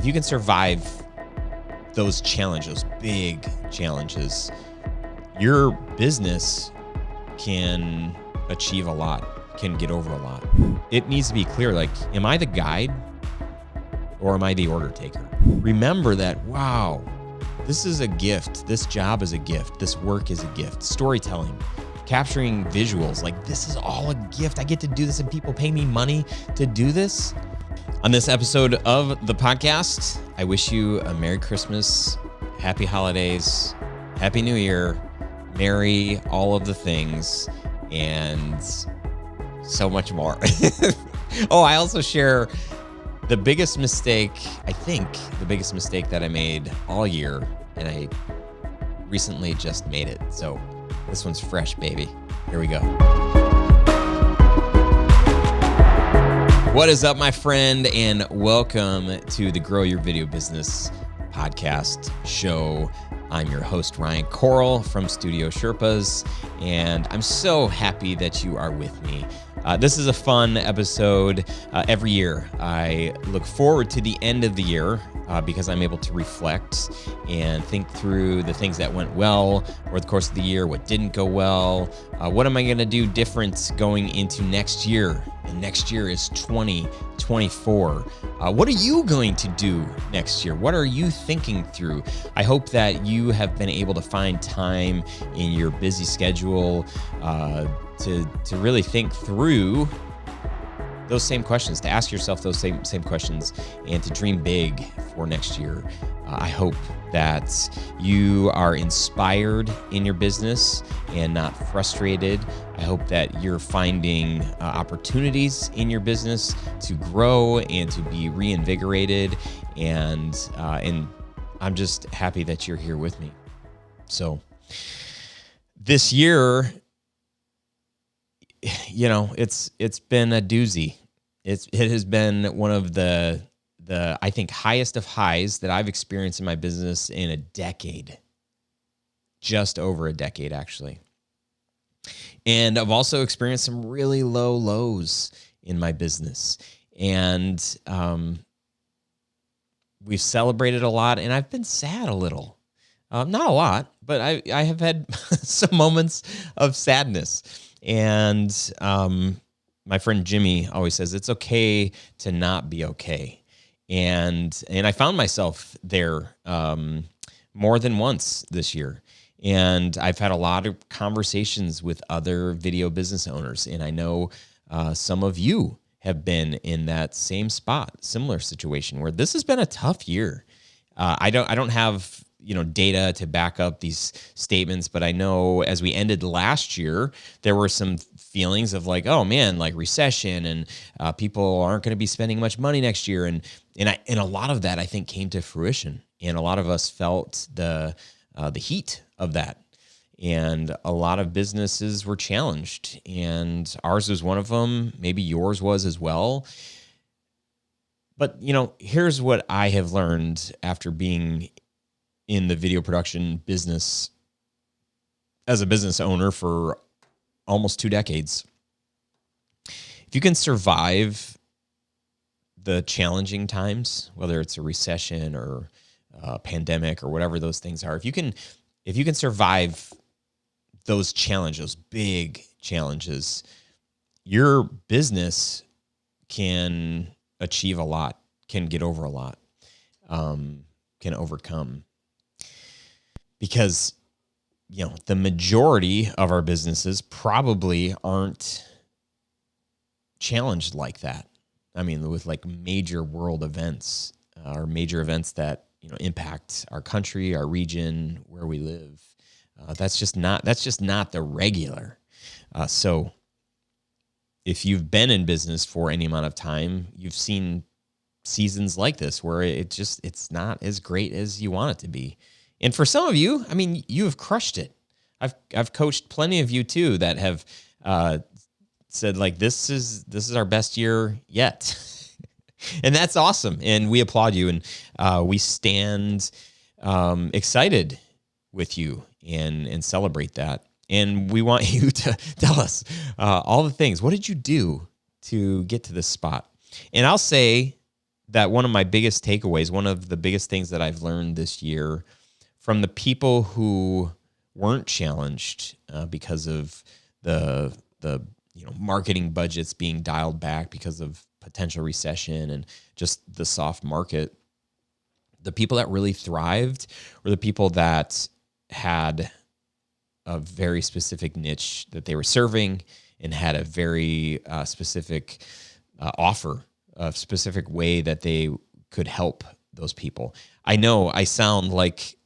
if you can survive those challenges, those big challenges, your business can achieve a lot, can get over a lot. It needs to be clear, like, am I the guide or am I the order taker? Remember that, wow, this is a gift. This job is a gift. This work is a gift. Storytelling, capturing visuals, like this is all a gift. I get to do this and people pay me money to do this. On this episode of the podcast, I wish you a Merry Christmas, Happy Holidays, Happy New Year, Merry all of the things, and so much more. Oh, I also share the biggest mistake, I think the biggest mistake that I made all year, and I recently just made it. So this one's fresh, baby. Here we go. What is up, my friend, and welcome to the Grow Your Video Business podcast show. I'm your host, Ryan Coral from Studio Sherpas, and I'm so happy that you are with me. This is a fun episode. Every year, I look forward to the end of the year because I'm able to reflect and think through the things that went well over the course of the year, what didn't go well, what am I going to do different going into next year? And next year is 2024. What are you going to do next year? What are you thinking through? I hope that you have been able to find time in your busy schedule to really think through those same questions, to ask yourself those same questions, and to dream big for next year. I hope that you are inspired in your business and not frustrated. I hope that you're finding opportunities in your business to grow and to be reinvigorated. And I'm just happy that you're here with me. So this year, you know, it's been a doozy. It has been one of the I think highest of highs that I've experienced in my business in a decade, just over a decade actually. And I've also experienced some really low lows in my business, and we've celebrated a lot, and I've been sad a little. Not a lot, but I have had some moments of sadness. And my friend Jimmy always says it's okay to not be okay. And I found myself there more than once this year. And I've had a lot of conversations with other video business owners. And I know some of you have been in that same spot, similar situation where this has been a tough year. I don't have data to back up these statements, but I know as we ended last year, there were some feelings of like, oh man, like recession, and people aren't going to be spending much money next year, and a lot of that I think came to fruition, and a lot of us felt the heat of that, and a lot of businesses were challenged, and ours was one of them. Maybe yours was as well. But here's what I have learned after being in the video production business as a business owner for almost 2 decades. If you can survive the challenging times, whether it's a recession or a pandemic or whatever those things are, if you can survive those challenges, those big challenges, your business can achieve a lot, can get over a lot, can overcome. Because, the majority of our businesses probably aren't challenged like that. I mean, with like major world events or major events that, impact our country, our region, where we live. That's just not the regular. So if you've been in business for any amount of time, you've seen seasons like this where it's not as great as you want it to be. And for some of you, I mean, you have crushed it. I've coached plenty of you too that have said like, this is our best year yet. And that's awesome. And we applaud you. And we stand excited with you and celebrate that. And we want you to tell us all the things. What did you do to get to this spot? And I'll say that one of my biggest takeaways, one of the biggest things that I've learned this year from the people who weren't challenged because of the marketing budgets being dialed back because of potential recession and just the soft market, the people that really thrived were the people that had a very specific niche that they were serving and had a very specific offer, a specific way that they could help those people. I know I sound like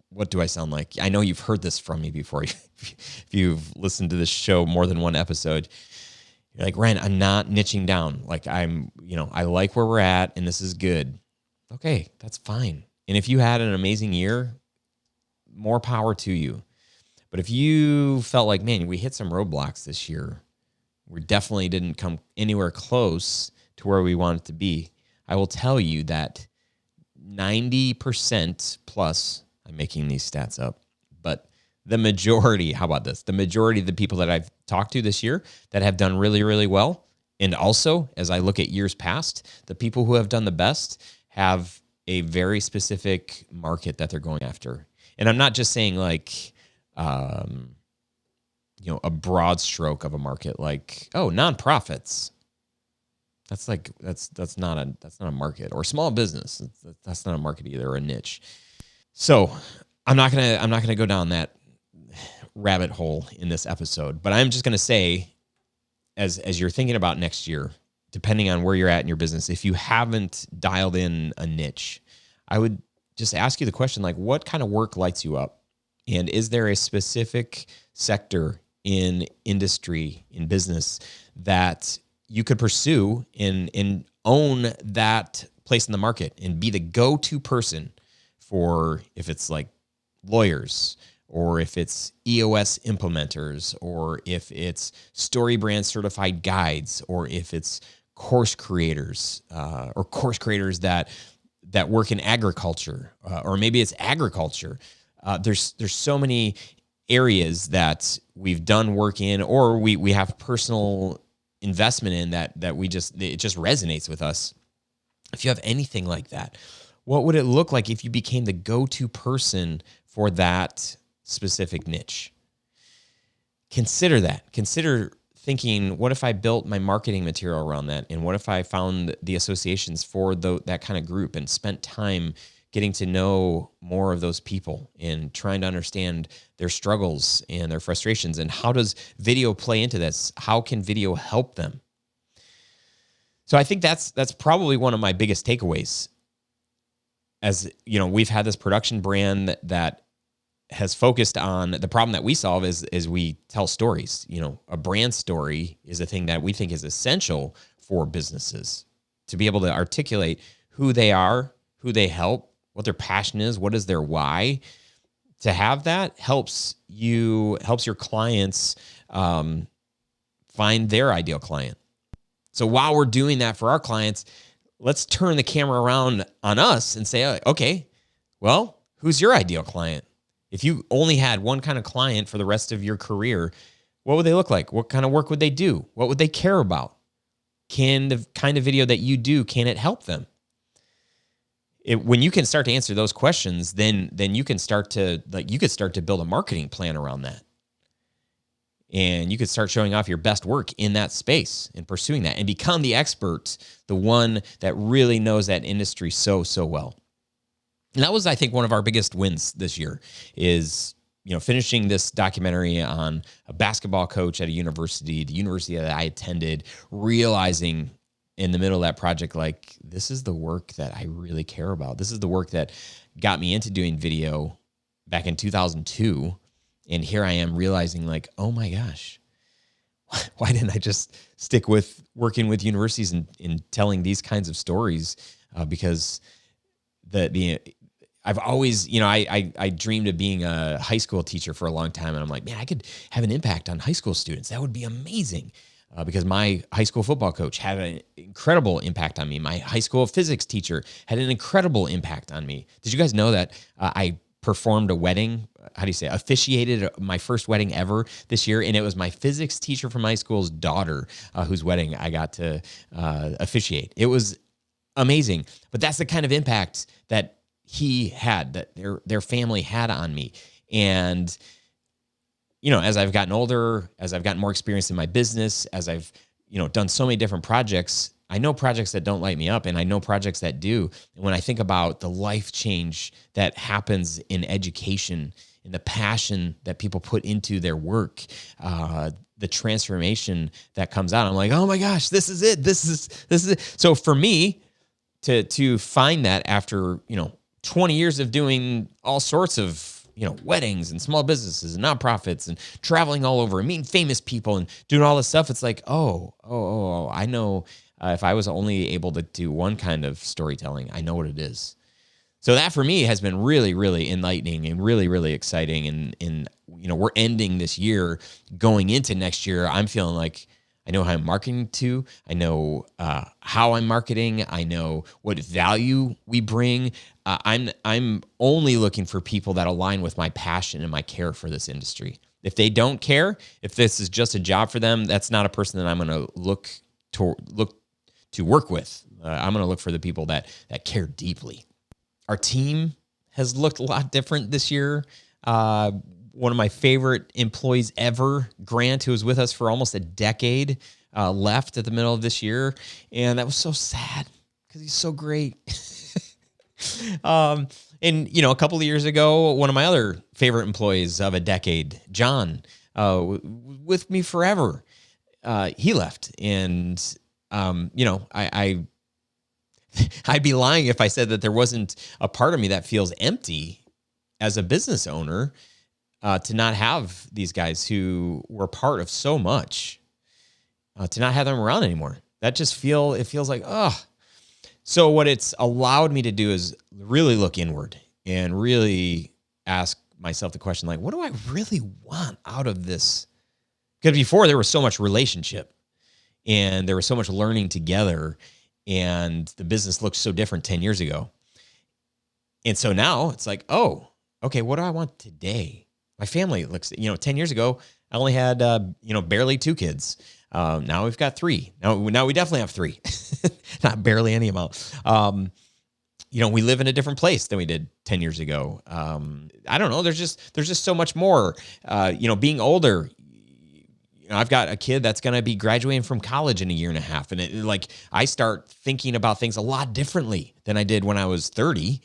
what do I sound like? I know you've heard this from me before. If you've listened to this show more than one episode, you're like, Ryan, I'm not niching down. Like I like where we're at and this is good. Okay, that's fine. And if you had an amazing year, more power to you. But if you felt like, man, we hit some roadblocks this year, we definitely didn't come anywhere close to where we wanted to be, I will tell you that 90% plus, I'm making these stats up, but the majority, how about this? The majority of the people that I've talked to this year that have done really, really well, and also as I look at years past, the people who have done the best have a very specific market that they're going after. And I'm not just saying like, a broad stroke of a market, like, oh, nonprofits. That's not a market, or small business. That's not a market either, or a niche. So I'm not gonna go down that rabbit hole in this episode, but I'm just gonna say, as you're thinking about next year, depending on where you're at in your business, if you haven't dialed in a niche, I would just ask you the question, like, what kind of work lights you up? And is there a specific sector in industry, in business, that you could pursue and own that place in the market and be the go-to person for, if it's like lawyers, or if it's EOS implementers, or if it's StoryBrand certified guides, or if it's course creators, or course creators that work in agriculture, or maybe it's agriculture. There's so many areas that we've done work in, or we have personal investment in that it just resonates with us. If you have anything like that, what would it look like if you became the go-to person for that specific niche? Consider that. Consider thinking, what if I built my marketing material around that? And what if I found the associations for that kind of group and spent time getting to know more of those people and trying to understand their struggles and their frustrations? And how does video play into this? How can video help them? So I think that's probably one of my biggest takeaways. As you know, we've had this production brand that has focused on the problem that we solve is we tell stories. You know, a brand story is a thing that we think is essential for businesses to be able to articulate who they are, who they help, what their passion is, what is their why. To have that helps your clients find their ideal client. So while we're doing that for our clients, let's turn the camera around on us and say, okay, well, who's your ideal client? If you only had one kind of client for the rest of your career, what would they look like? What kind of work would they do? What would they care about? Can the kind of video that you do, can it help them? When you can start to answer those questions, then you can start to build a marketing plan around that. And you could start showing off your best work in that space and pursuing that and become the expert, the one that really knows that industry so well. And that was, I think, one of our biggest wins this year is, finishing this documentary on a basketball coach at the university that I attended, realizing in the middle of that project, like, this is the work that I really care about. This is the work that got me into doing video back in 2002. And here I am realizing, like, oh my gosh, why didn't I just stick with working with universities and telling these kinds of stories? Because I've always, I dreamed of being a high school teacher for a long time. And I'm like, man, I could have an impact on high school students. That would be amazing. Because my high school football coach had an incredible impact on me. My high school physics teacher had an incredible impact on me. Did you guys know that I performed a wedding. How do you say? Officiated my first wedding ever this year, and it was my physics teacher from high school's daughter, whose wedding I got to officiate. It was amazing, but that's the kind of impact that he had, that their family had on me. And as I've gotten older, as I've gotten more experience in my business, as I've done so many different projects, I know projects that don't light me up, and I know projects that do. And when I think about the life change that happens in education, and the passion that people put into their work, the transformation that comes out, I'm like, oh my gosh, this is it. This is it. So for me to find that after 20 years of doing all sorts of weddings and small businesses and nonprofits and traveling all over and meeting famous people and doing all this stuff, it's like, I know. If I was only able to do one kind of storytelling, I know what it is. So that for me has been really, really enlightening and really, really exciting. And we're ending this year, going into next year. I'm feeling like I know how I'm marketing to. I know how I'm marketing. I know what value we bring. I'm only looking for people that align with my passion and my care for this industry. If they don't care, if this is just a job for them, that's not a person that I'm going to look to work with. I'm going to look for the people that care deeply. Our team has looked a lot different this year. One of my favorite employees ever, Grant, who was with us for almost a decade, left at the middle of this year. And that was so sad because he's so great. And, a couple of years ago, one of my other favorite employees of a decade, John, with me forever, he left. And, I'd be lying if I said that there wasn't a part of me that feels empty as a business owner to not have these guys who were part of so much, to not have them around anymore. That just feels like, So what it's allowed me to do is really look inward and really ask myself the question, like, what do I really want out of this? Because before there was so much relationship and there was so much learning together, and the business looked so different 10 years ago. And so now it's like, okay, what do I want today? My family looks, 10 years ago, I only had, barely 2 kids. Now we've got 3. Now we definitely have 3, not barely any amount. We live in a different place than we did 10 years ago. I don't know. There's just so much more, being older. I've got a kid that's going to be graduating from college in a year and a half. And I start thinking about things a lot differently than I did when I was 30.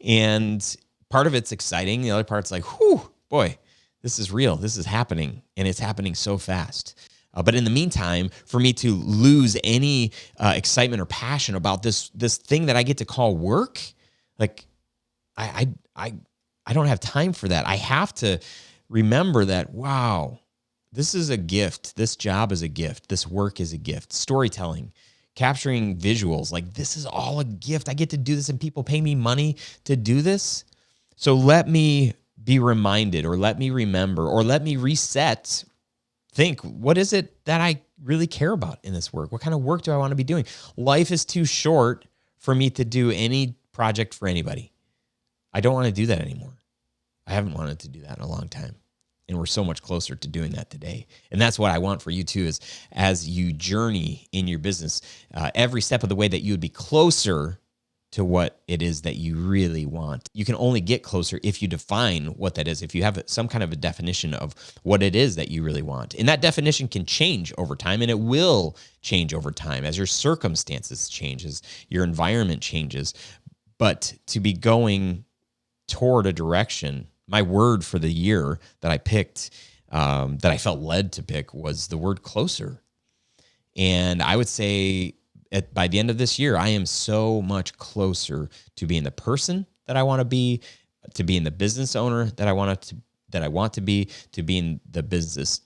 And part of it's exciting. The other part's like, whew, boy, this is real. This is happening. And it's happening so fast. But in the meantime, for me to lose any excitement or passion about this thing that I get to call work, I don't have time for that. I have to remember that, wow, this is a gift. This job is a gift. This work is a gift. Storytelling, capturing visuals, this is all a gift. I get to do this and people pay me money to do this. So let me be reminded, or let me remember, or let me reset. Think, what is it that I really care about in this work? What kind of work do I want to be doing? Life is too short for me to do any project for anybody. I don't want to do that anymore. I haven't wanted to do that in a long time. And we're so much closer to doing that today. And that's what I want for you too, is as you journey in your business, every step of the way that you would be closer to what it is that you really want. You can only get closer if you define what that is, if you have some kind of a definition of what it is that you really want. And that definition can change over time, and it will change over time as your circumstances change, as your environment changes. But to be going toward a direction, my word for the year that I picked, that I felt led to pick, was the word closer. And I would say by the end of this year, I am so much closer to being the person that I want to be being the business owner that I want to be, to being the business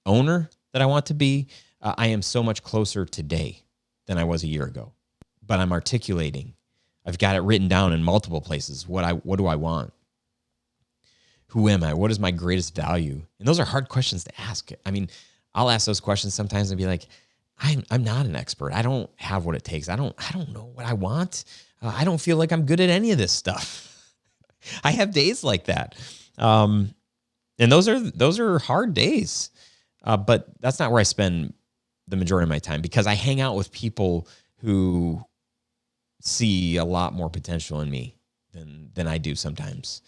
owner that I want to be. I am so much closer today than I was a year ago. But I'm articulating. I've got it written down in multiple places. What do I want? Who am I? What is my greatest value? And those are hard questions to ask. I mean, I'll ask those questions sometimes and be like, I'm not an expert. I don't have what it takes. I don't know what I want. I don't feel like I'm good at any of this stuff. I have days like that. And those are hard days. But that's not where I spend the majority of my time, because I hang out with people who see a lot more potential in me than I do sometimes.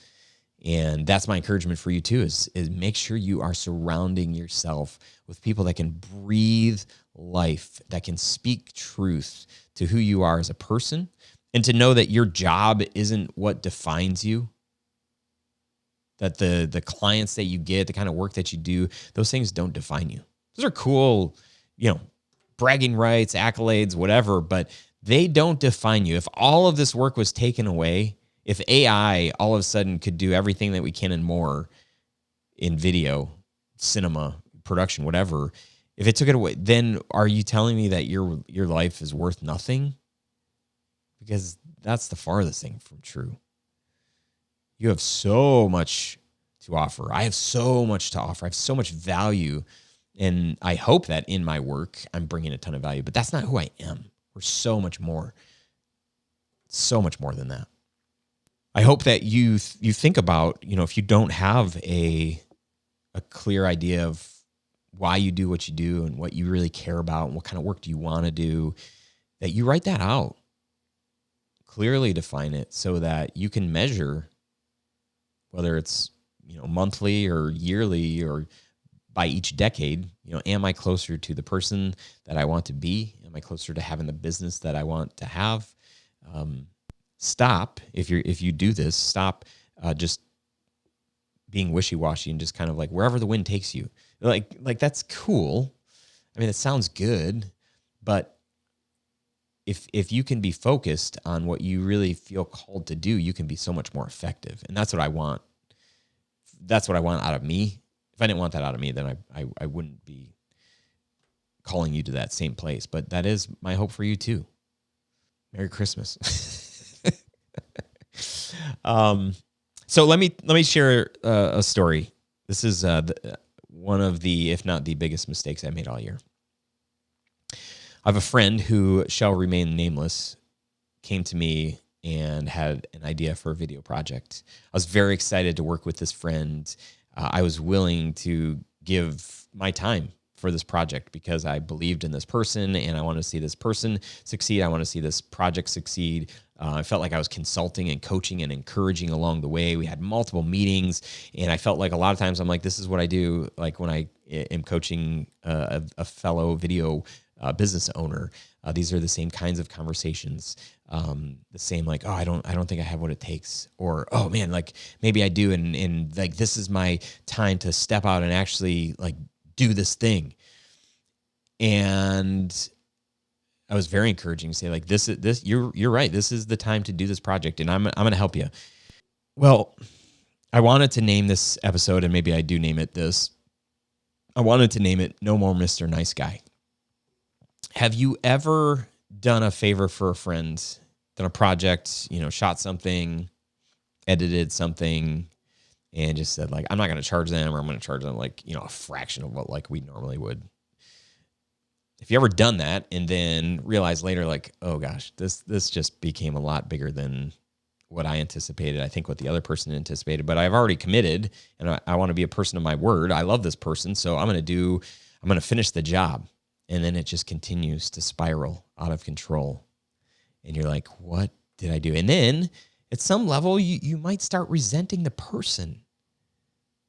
And that's my encouragement for you too, is make sure you are surrounding yourself with people that can breathe life, that can speak truth to who you are as a person, and to know that your job isn't what defines you, that the clients that you get, the kind of work that you do, those things don't define you. Those are cool, bragging rights, accolades, whatever, but they don't define you. If all of this work was taken away, if AI all of a sudden could do everything that we can and more in video, cinema, production, whatever, if it took it away, then are you telling me that your life is worth nothing? Because that's the farthest thing from true. You have so much to offer. I have so much to offer. I have so much value. And I hope that in my work, I'm bringing a ton of value. But that's not who I am. We're so much more than that. I hope that you think about, if you don't have a clear idea of why you do what you do and what you really care about and what kind of work do you want to do, that you write that out. Clearly define it so that you can measure whether it's, monthly or yearly or by each decade, am I closer to the person that I want to be? Am I closer to having the business that I want to have? Stop, if you do this, stop just being wishy-washy and just kind of like wherever the wind takes you. Like that's cool. I mean, it sounds good, but if you can be focused on what you really feel called to do, you can be so much more effective. And that's what I want. That's what I want out of me. If I didn't want that out of me, then I wouldn't be calling you to that same place. But that is my hope for you too. Merry Christmas. So let me share a story. This is one of the, if not the biggest mistakes I made all year. I have a friend who shall remain nameless, came to me and had an idea for a video project. I was very excited to work with this friend. I was willing to give my time for this project because I believed in this person and I want to see this person succeed. I want to see this project succeed. I felt like I was consulting and coaching and encouraging along the way. We had multiple meetings, and I felt like a lot of times I'm like, this is what I do. Like when I am coaching a fellow video business owner, these are the same kinds of conversations. The same, like, oh, I don't think I have what it takes, or, oh man, like maybe I do. And like, this is my time to step out and actually like do this thing. And I was very encouraging to say like, you're right. This is the time to do this project, and I'm going to help you. Well, I wanted to name this episode, and maybe I do name it this. I wanted to name it No More Mr. Nice Guy. Have you ever done a favor for a friend, done a project, shot something, edited something, and just said like, I'm not going to charge them, or I'm going to charge them like, a fraction of what like we normally would? If you ever done that and then realize later, like, oh gosh, this just became a lot bigger than what I anticipated. I think what the other person anticipated, but I've already committed, and I want to be a person of my word. I love this person, so I'm going to finish the job. And then it just continues to spiral out of control. And you're like, what did I do? And then at some level, you might start resenting the person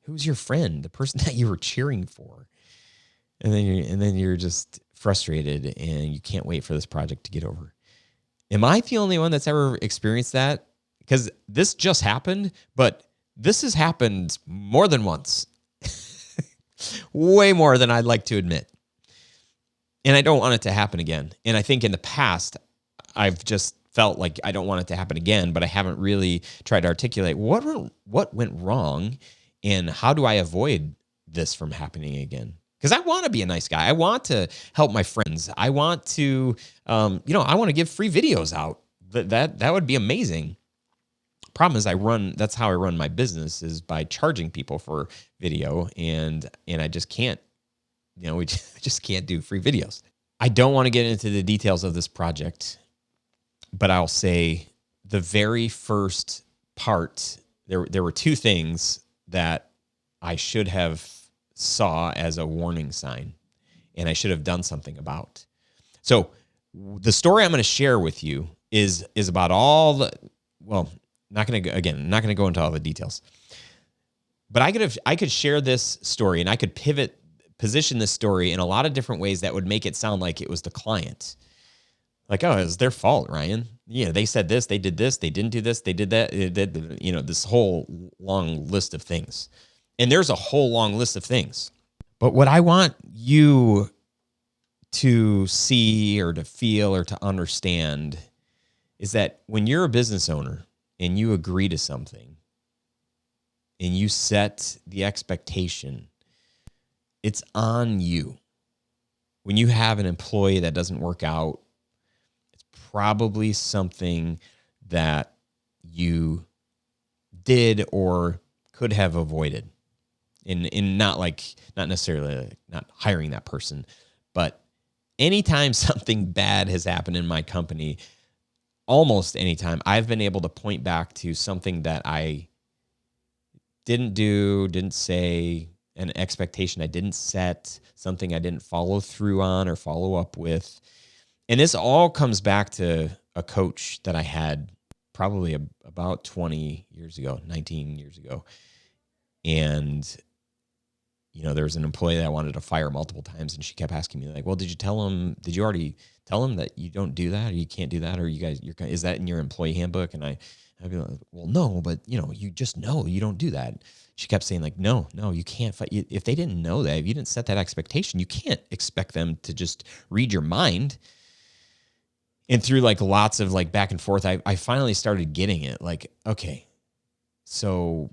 who's your friend, the person that you were cheering for. And then you're just frustrated, and you can't wait for this project to get over. Am I the only one that's ever experienced that? Because this just happened, but this has happened more than once. Way more than I'd like to admit. And I don't want it to happen again. And I think in the past, I've just felt like I don't want it to happen again, but I haven't really tried to articulate what went wrong and how do I avoid this from happening again? Because I want to be a nice guy. I want to help my friends. I want to, I want to give free videos out. That would be amazing. Problem is that's how I run my business, is by charging people for video. And I just can't, we just can't do free videos. I don't want to get into the details of this project, but I'll say the very first part there were two things that I should have saw as a warning sign, and I should have done something about. So the story I'm going to share with you is about all the, well, not going to go into all the details, but I could share this story, and I could position this story in a lot of different ways that would make it sound like it was the client. Like, oh, it was their fault, Ryan. Yeah, they said this, they did this, they didn't do this, they did that, this whole long list of things. And there's a whole long list of things. But what I want you to see or to feel or to understand is that when you're a business owner and you agree to something and you set the expectation, it's on you. When you have an employee that doesn't work out, probably something that you did or could have avoided in not necessarily not hiring that person, but anytime something bad has happened in my company, almost anytime I've been able to point back to something that I didn't do, didn't say, an expectation I didn't set, something I didn't follow through on or follow up with. And this all comes back to a coach that I had probably about 20 years ago, 19 years ago. And, there was an employee that I wanted to fire multiple times. And she kept asking me like, well, did you already tell him that you don't do that or you can't do that? Or is that in your employee handbook? And I'd be like, well, no, but you just know you don't do that. She kept saying like, no, you can't fight. If they didn't know that, if you didn't set that expectation, you can't expect them to just read your mind. And through like lots of like back and forth, I finally started getting it. Like, okay, so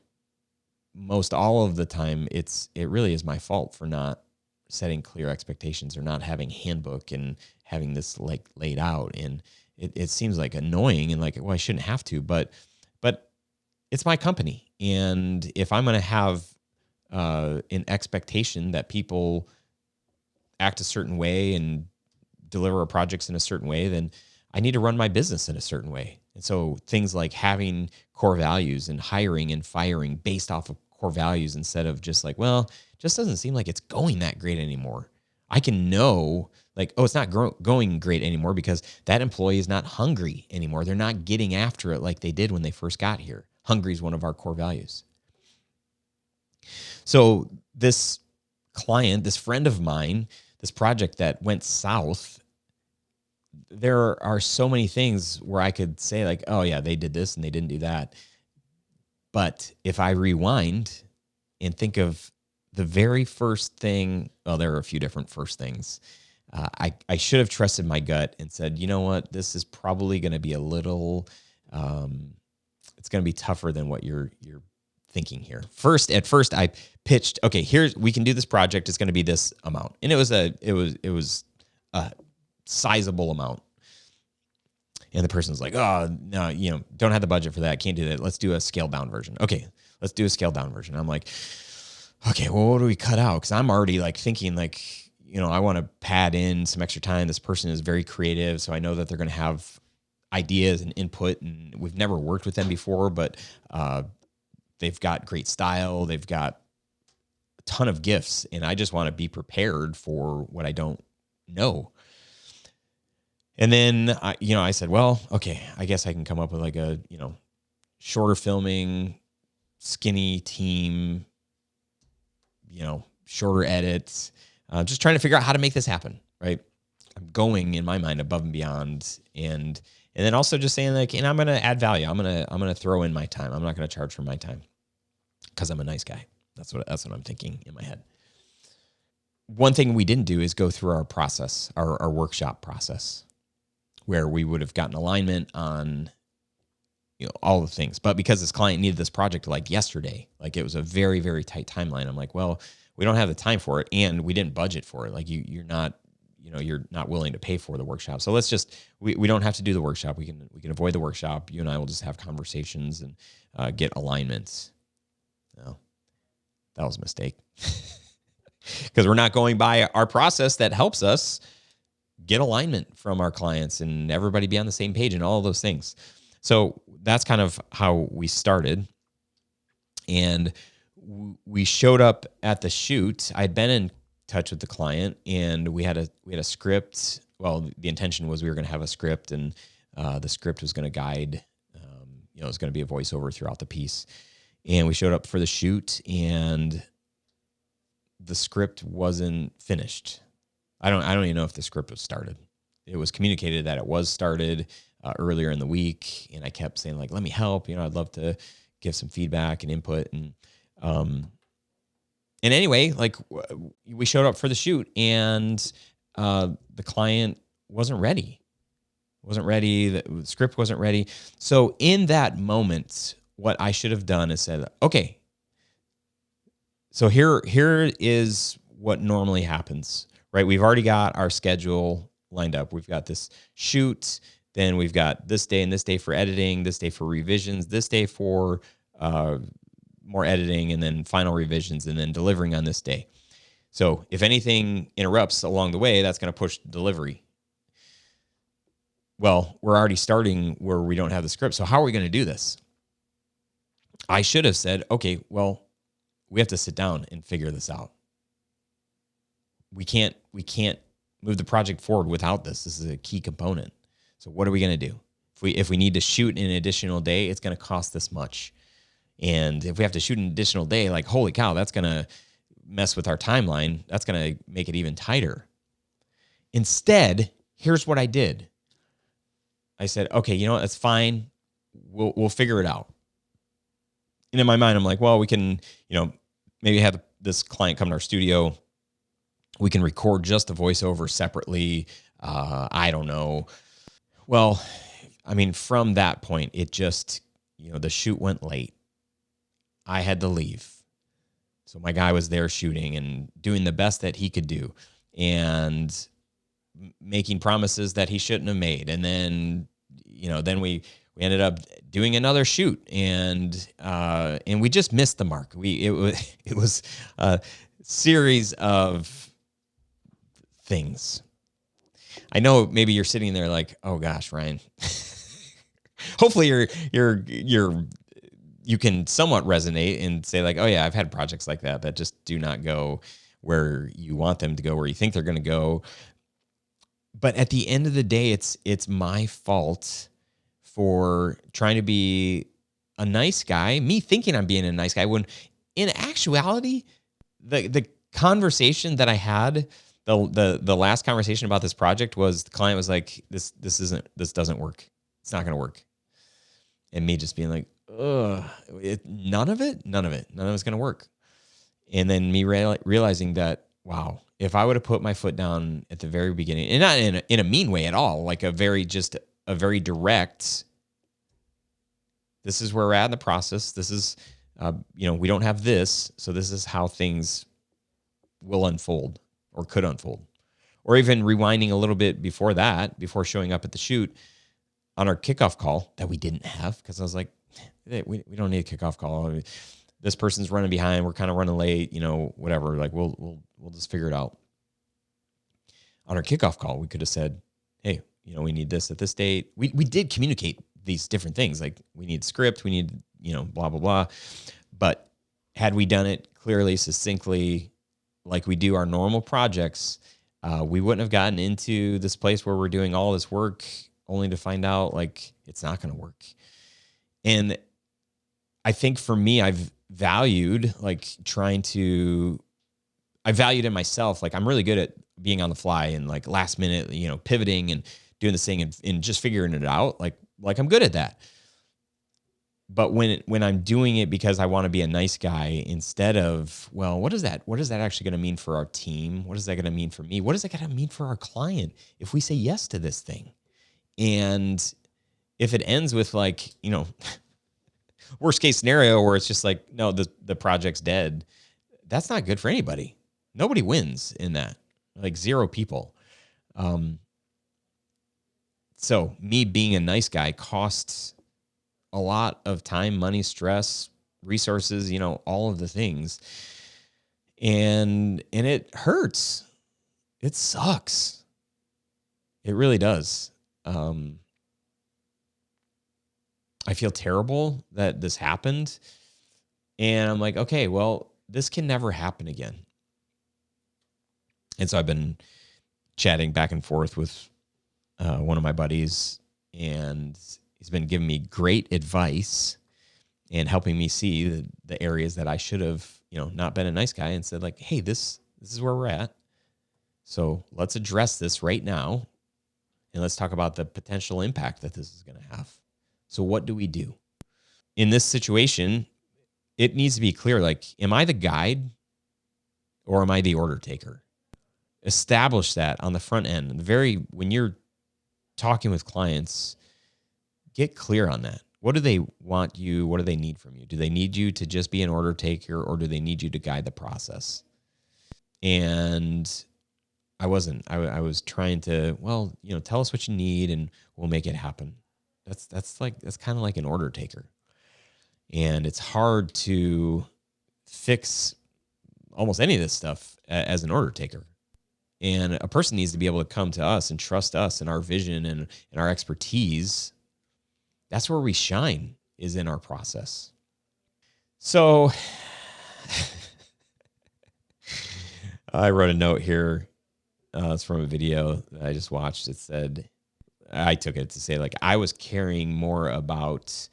most all of the time, it really is my fault for not setting clear expectations or not having handbook and having this like laid out. And it seems like annoying and like, well, I shouldn't have to, but it's my company. And if I'm going to have an expectation that people act a certain way and deliver our projects in a certain way, then I need to run my business in a certain way. And so things like having core values and hiring and firing based off of core values instead of just like, well, it just doesn't seem like it's going that great anymore. I can know like, oh, it's not going great anymore because that employee is not hungry anymore. They're not getting after it like they did when they first got here. Hungry is one of our core values. So this client, this friend of mine, this project that went south, there are so many things where I could say like, oh yeah, they did this and they didn't do that. But if I rewind and think of the very first thing, well, there are a few different first things. I should have trusted my gut and said, you know what, this is probably going to be a little, it's going to be tougher than what you're thinking here. At first I pitched, okay, we can do this project. It's going to be this amount. And it was a sizable amount. And the person's like, oh, no, don't have the budget for that. Can't do that. Let's do a scaled down version. Okay, let's do a scaled down version. I'm like, okay, well, what do we cut out? Because I'm already like thinking like, I want to pad in some extra time. This person is very creative. So I know that they're going to have ideas and input. And we've never worked with them before, but they've got great style. They've got a ton of gifts. And I just want to be prepared for what I don't know. And then I said, well, okay, I guess I can come up with like a, shorter filming, skinny team, shorter edits, just trying to figure out how to make this happen. Right. I'm going in my mind above and beyond. And then also just saying like, and I'm going to add value. I'm going to throw in my time. I'm not going to charge for my time because I'm a nice guy. That's what I'm thinking in my head. One thing we didn't do is go through our process, our workshop process, where we would have gotten alignment on, all the things. But because this client needed this project like yesterday, like it was a very, very tight timeline. I'm like, well, we don't have the time for it. And we didn't budget for it. Like you're not willing to pay for the workshop. So let's just, we don't have to do the workshop. We can avoid the workshop. You and I will just have conversations and get alignments. No, that was a mistake. Because we're not going by our process that helps us get alignment from our clients and everybody be on the same page and all of those things. So that's kind of how we started. And we showed up at the shoot. I'd been in touch with the client, and we had a script. Well, the intention was we were going to have a script, and the script was going to guide. It was going to be a voiceover throughout the piece. And we showed up for the shoot, and the script wasn't finished. I don't even know if the script was started. It was communicated that it was started earlier in the week, and I kept saying, like, let me help. I'd love to give some feedback and input. And anyway, like, we showed up for the shoot, and the client wasn't ready. The script wasn't ready. So in that moment, what I should have done is said, okay, so here is what normally happens, right? We've already got our schedule lined up. We've got this shoot, then we've got this day and this day for editing, this day for revisions, this day for more editing, and then final revisions, and then delivering on this day. So if anything interrupts along the way, that's going to push delivery. Well, we're already starting where we don't have the script. So how are we going to do this? I should have said, okay, well, we have to sit down and figure this out. We can't move the project forward without this. This is a key component. So what are we going to do? If we need to shoot an additional day, it's going to cost this much. And if we have to shoot an additional day, like, holy cow, that's going to mess with our timeline. That's going to make it even tighter. Instead, here's what I did. I said, okay, that's fine. We'll figure it out. And in my mind, I'm like, well, we can, maybe have this client come to our studio. We can record just the voiceover separately. I don't know. Well, I mean, from that point, it just, the shoot went late. I had to leave. So my guy was there shooting and doing the best that he could do, and making promises that he shouldn't have made. And then, then we ended up doing another shoot, and we just missed the mark. It was a series of things. I know maybe you're sitting there like, oh gosh, Ryan. Hopefully you can somewhat resonate and say, like, oh yeah, I've had projects like that just do not go where you want them to go, where you think they're going to go. But at the end of the day, it's my fault for trying to be a nice guy, me thinking I'm being a nice guy, when in actuality, the conversation that I had, the last conversation about this project was, the client was like, this doesn't work. It's not going to work. And me just being like, none of it's going to work. And then me realizing that, wow, if I would have put my foot down at the very beginning, and not in a mean way at all, like a very direct, this is where we're at in the process. This is, we don't have this, so this is how things will unfold or could unfold. Or even rewinding a little bit before that, before showing up at the shoot, on our kickoff call that we didn't have, because I was like, hey, we don't need a kickoff call. I mean, this person's running behind. We're kind of running late, whatever. Like, we'll just figure it out. On our kickoff call, we could have said, hey, we need this at this date. We did communicate these different things. Like, we need script, we need, blah, blah, blah. But had we done it clearly, succinctly, like we do our normal projects, we wouldn't have gotten into this place where we're doing all this work only to find out, like, it's not going to work. And I think for me, I've valued, I valued in myself, like, I'm really good at being on the fly and, like, last minute, pivoting and doing this thing and just figuring it out. Like I'm good at that. But when I'm doing it because I want to be a nice guy, instead of, well, what is that actually going to mean for our team? What is that going to mean for me? What is that going to mean for our client if we say yes to this thing? And if it ends with, like, worst case scenario where it's just like, no, the project's dead, that's not good for anybody. Nobody wins in that, like, zero people. So me being a nice guy costs a lot of time, money, stress, resources, all of the things. And it hurts. It sucks. It really does. I feel terrible that this happened. And I'm like, okay, well, this can never happen again. And so I've been chatting back and forth with one of my buddies, and he's been giving me great advice and helping me see the areas that I should have, not been a nice guy and said like, hey, this is where we're at. So let's address this right now. And let's talk about the potential impact that this is going to have. So what do we do? In this situation, it needs to be clear, like, am I the guide or am I the order taker? Establish that on the front end. When you're talking with clients, get clear on that. What do they want you? What do they need from you? Do they need you to just be an order taker, or do they need you to guide the process? And I wasn't. I was trying to, tell us what you need and we'll make it happen. That's kind of like an order taker. And it's hard to fix almost any of this stuff as an order taker. And a person needs to be able to come to us and trust us and our vision and our expertise. That's where we shine, is in our process. So I wrote a note here. It's from a video that I just watched. It said, I took it to say, like, I was caring more about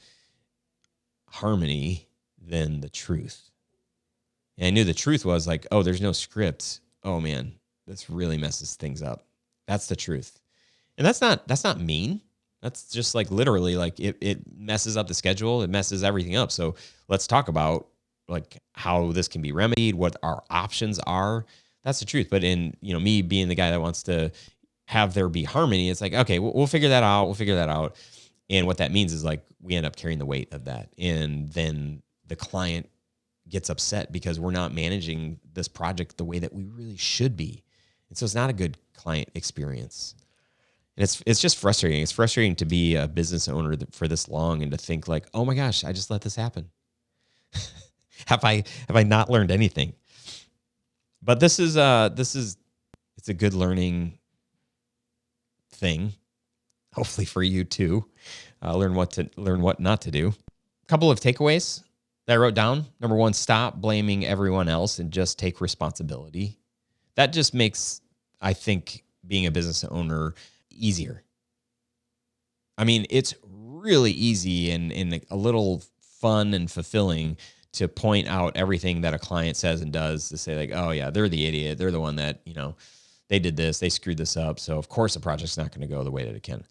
harmony than the truth. And I knew the truth was like, oh, there's no script. Oh man, this really messes things up. That's the truth. And that's not mean. That's just like literally like it messes up the schedule. It messes everything up. So let's talk about like how this can be remedied, what our options are. That's the truth. But in, me being the guy that wants to have there be harmony, it's like, okay, we'll figure that out. We'll figure that out. And what that means is like we end up carrying the weight of that. And then the client gets upset because we're not managing this project the way that we really should be. And so it's not a good client experience. And it's just frustrating. It's frustrating to be a business owner for this long and to think like, oh my gosh, I just let this happen. Have I not learned anything? But it's a good learning thing, hopefully for you too. Learn what not to do. A couple of takeaways that I wrote down. Number one, stop blaming everyone else and just take responsibility. That just makes, I think, being a business owner easier. I mean, it's really easy and a little fun and fulfilling to point out everything that a client says and does, to say like, oh yeah, they're the idiot. They're the one that, they did this, they screwed this up. So of course the project's not going to go the way that it can.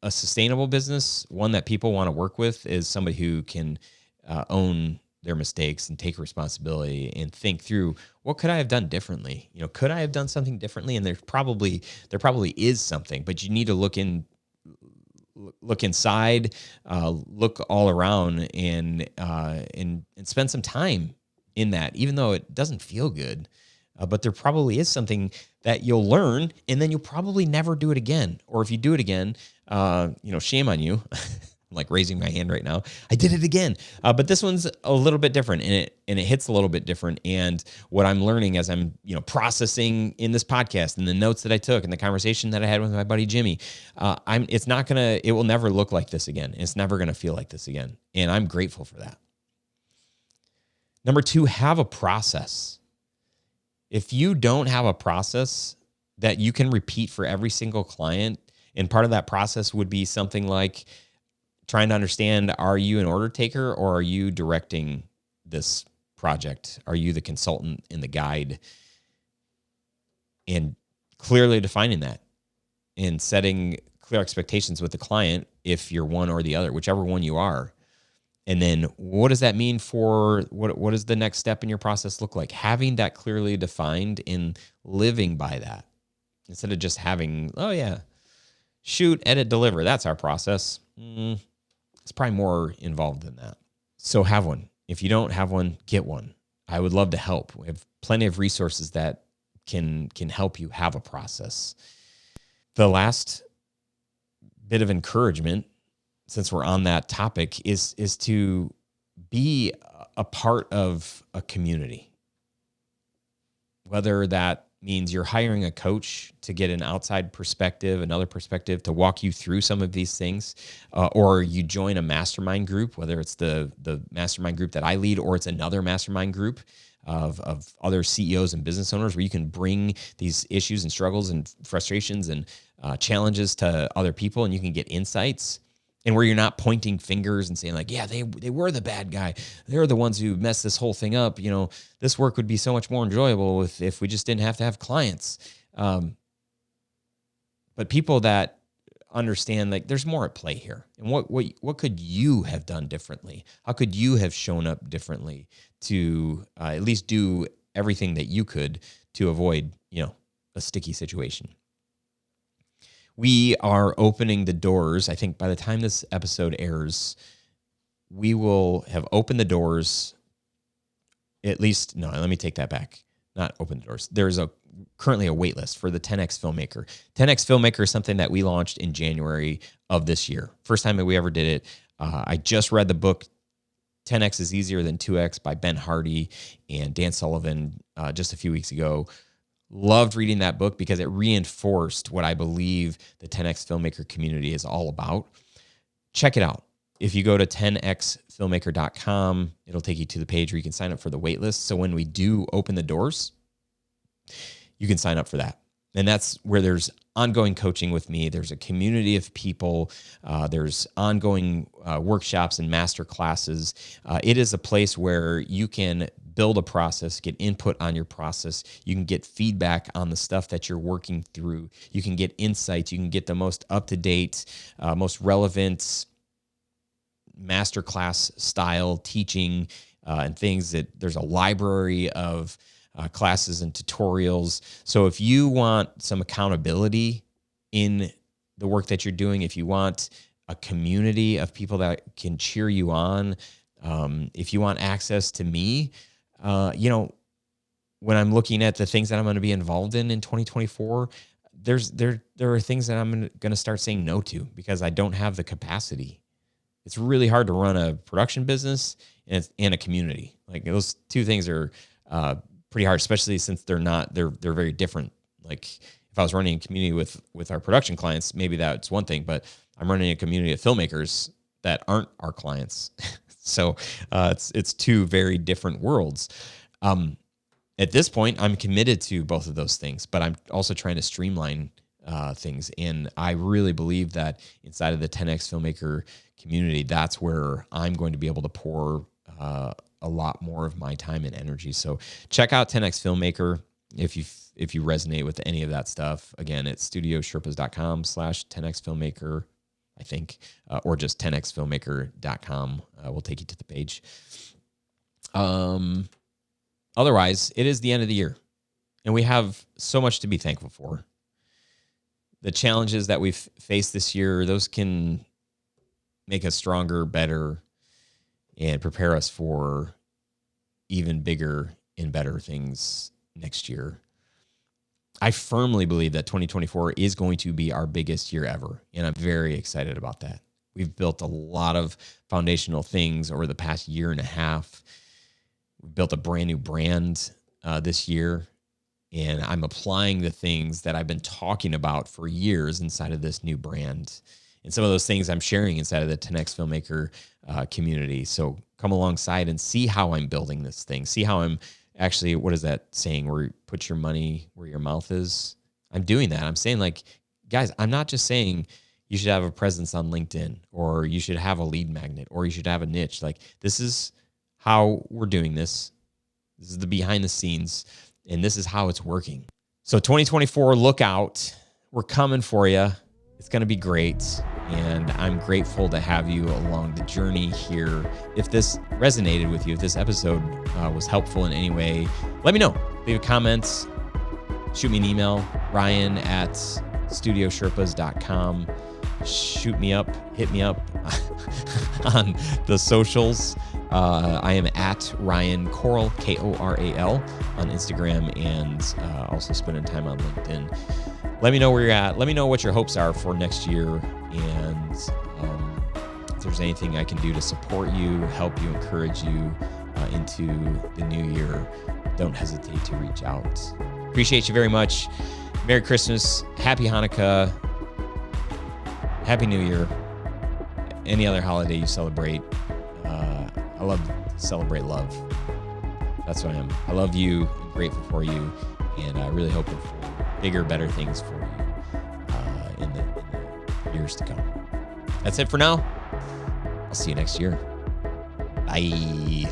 A sustainable business, one that people want to work with, is somebody who can own their mistakes and take responsibility and think through, what could I have done differently? Could I have done something differently? And there probably is something, but you need to look inside, look all around, and spend some time in that, even though it doesn't feel good. But there probably is something that you'll learn, and then you'll probably never do it again. Or if you do it again, shame on you. I'm like raising my hand right now. I did it again. But this one's a little bit different, and it hits a little bit different. And what I'm learning as I'm, processing in this podcast and the notes that I took and the conversation that I had with my buddy Jimmy, it will never look like this again. It's never going to feel like this again. And I'm grateful for that. Number two, have a process. If you don't have a process that you can repeat for every single client, and part of that process would be something like trying to understand, are you an order taker or are you directing this project? Are you the consultant and the guide? And clearly defining that and setting clear expectations with the client if you're one or the other, whichever one you are. And then what does that mean for what does the next step in your process look like? Having that clearly defined and living by that, instead of just having, oh yeah, shoot, edit, deliver. That's our process. It's probably more involved than that. So have one. If you don't have one, get one. I would love to help. We have plenty of resources that can help you have a process. The last bit of encouragement, since we're on that topic, is to be a part of a community. Whether that means you're hiring a coach to get an outside perspective, another perspective to walk you through some of these things, or you join a mastermind group, whether it's the mastermind group that I lead or it's another mastermind group of other CEOs and business owners where you can bring these issues and struggles and frustrations and challenges to other people, and you can get insights, and where you're not pointing fingers and saying like, yeah, they were the bad guy. They're the ones who messed this whole thing up. This work would be so much more enjoyable if we just didn't have to have clients. But people that understand like there's more at play here, and what could you have done differently? How could you have shown up differently to at least do everything that you could to avoid, a sticky situation? We are opening the doors. I think by the time this episode airs, we will have opened the doors. At least, no, let me take that back. Not open the doors. There's currently a wait list for the 10X Filmmaker. 10X Filmmaker is something that we launched in January of this year. First time that we ever did it. I just read the book 10X is Easier Than 2X by Ben Hardy and Dan Sullivan just a few weeks ago. Loved reading that book because it reinforced what I believe the 10X Filmmaker community is all about. Check it out. If you go to 10xfilmmaker.com, it'll take you to the page where you can sign up for the wait list. So when we do open the doors, you can sign up for that. And that's where there's ongoing coaching with me. There's a community of people. There's ongoing workshops and master classes. It is a place where you can build a process, get input on your process. You can get feedback on the stuff that you're working through. You can get insights. You can get the most up-to-date, most relevant masterclass style teaching and things. That there's a library of classes and tutorials. So if you want some accountability in the work that you're doing, if you want a community of people that can cheer you on, if you want access to me, when I'm looking at the things that I'm going to be involved in 2024, there are things that I'm going to start saying no to because I don't have the capacity. It's really hard to run a production business and a community. Like those two things are pretty hard, especially since they're very different. Like if I was running a community with our production clients, maybe that's one thing, but I'm running a community of filmmakers that aren't our clients. So it's two very different worlds. At this point, I'm committed to both of those things, but I'm also trying to streamline things. And I really believe that inside of the 10X Filmmaker community, that's where I'm going to be able to pour a lot more of my time and energy. So check out 10X Filmmaker if you resonate with any of that stuff. Again, it's studiosherpas.com/10X Filmmaker. I think, or just 10xfilmmaker.com will take you to the page. Otherwise, it is the end of the year, and we have so much to be thankful for. The challenges that we've faced this year, those can make us stronger, better, and prepare us for even bigger and better things next year. I firmly believe that 2024 is going to be our biggest year ever, and I'm very excited about that. We've built a lot of foundational things over the past year and a half. We built a brand new brand this year, and I'm applying the things that I've been talking about for years inside of this new brand. And some of those things I'm sharing inside of the 10X Filmmaker community. So come alongside and see how I'm building this thing. See how I'm actually, what is that saying, where you put your money where your mouth is? I'm doing that. I'm saying, like, guys, I'm not just saying you should have a presence on LinkedIn, or you should have a lead magnet, or you should have a niche. Like, this is how we're doing this. This is the behind the scenes, and this is how it's working. So 2024, look out. We're coming for you. It's going to be great. And I'm grateful to have you along the journey here. If this resonated with you, if this episode was helpful in any way, let me know. Leave a comment, shoot me an email, ryan@studiosherpas.com. Shoot me up, hit me up on the socials. I am at Ryan Coral, Koral, on Instagram, and also spending time on LinkedIn. Let me know where you're at. Let me know what your hopes are for next year. And if there's anything I can do to support you, help you, encourage you into the new year, don't hesitate to reach out. Appreciate you very much. Merry Christmas. Happy Hanukkah. Happy New Year. Any other holiday you celebrate. I love to celebrate love. That's who I am. I love you. I'm grateful for you. And I really hoping for bigger, better things for you in the years to come. That's it for now. I'll see you next year. Bye.